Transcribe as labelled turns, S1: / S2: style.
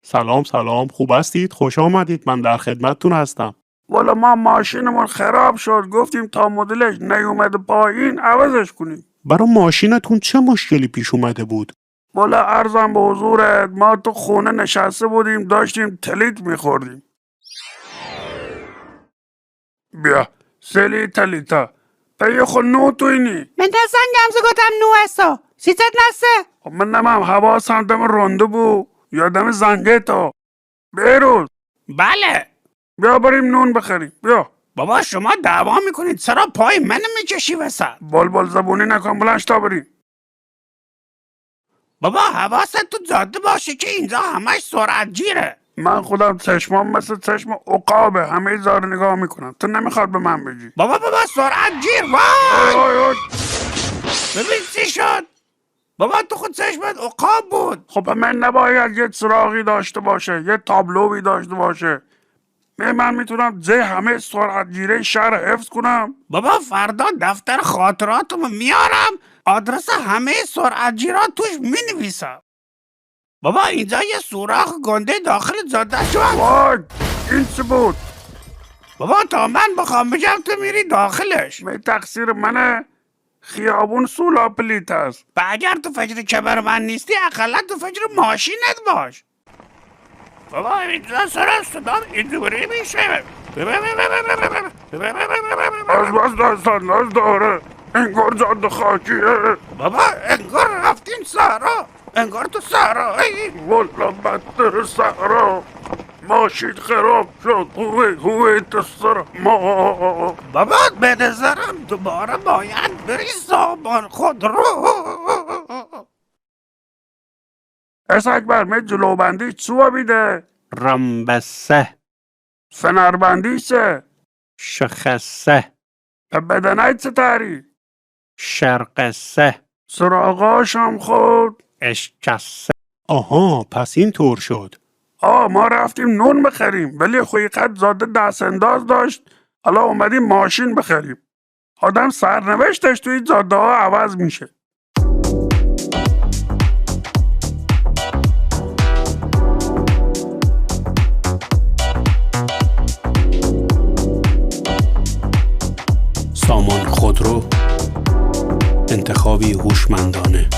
S1: سلام خوب هستید؟ خوش آمدید. من در خدمتتون هستم.
S2: والا ما ماشینمون خراب شد، گفتیم تا مدلش نیومده پایین عوضش کنیم.
S1: برای ماشینتون چه مشکلی پیش اومده بود؟
S2: والا عرضم به حضورت، ما تو خونه نشسته بودیم داشتیم تلیت میخوردیم. بیا سلی تلیتا پی خود نو توینی.
S3: من دستنگم گفتم نو اسا سیتت نسته.
S2: خب من نمیم حواسم دم رونده بود یادم زنگه تا بیروز.
S3: بله
S2: بیا بریم نون بخریم. بیا
S3: بابا شما دعوا میکنید، چرا پای منو میکشی وسط؟
S2: بلبل زبونی نکن، بلنش تا بریم.
S3: بابا حواست تو جاده باشه که اینجا همش سرعت جیره.
S2: من خودم چشمام مثل چشم عقابه، همه زار نگاه میکنم، تو نمیخواد به من بگی.
S3: بابا سرعت جیر. وای
S2: آی.
S3: ببین چی شد. بابا تو خود چشمت عقاب بود.
S2: خب من نباید یه چراغی داشته باشه، یه تابلوی داشته باشه؟ من میتونم همه سرعت گیره شهر حفظ کنم؟
S3: بابا فردا دفتر خاطراتمو میارم، آدرس همه سرعت جیرا توش مینویسم. بابا اینجا یه سوراخ گنده داخل جاده شو.
S2: وای این چی بود؟
S3: بابا تا من بخوام بگم تو میری داخلش.
S2: تقصیر منه؟ خیابون سولا پلیت هست.
S3: و اگر تو فکر کبر من نیستی اقلا تو فکر ماشینت باش. بابا اینجا سر صدام اینجوری میشه.
S2: از دستان داره، انگار جاده خاکیه.
S3: بابا انگار رفتین صحرا، انگار تو صحرایی.
S2: والا بدتر صحرا، ماشین خراب شد، هوی تو سر ما.
S3: بابا به نظرم دوباره باید بری سامان خودرو.
S2: اکبر می جلوبندی چوه بیده؟
S1: رمبسه
S2: فنربندی چه؟
S1: شخصه
S2: بدنه چه تاری؟
S1: شرقسه
S2: سراغاش هم خود؟
S1: اشکسه. آها پس این طور شد.
S2: ما رفتیم نون بخریم ولی خویقت زاده دست انداز داشت، حالا اومدیم ماشین بخریم. آدم سرنوشتش توی جاده ها عوض میشه.
S1: سامان خودرو، انتخابی هوشمندانه.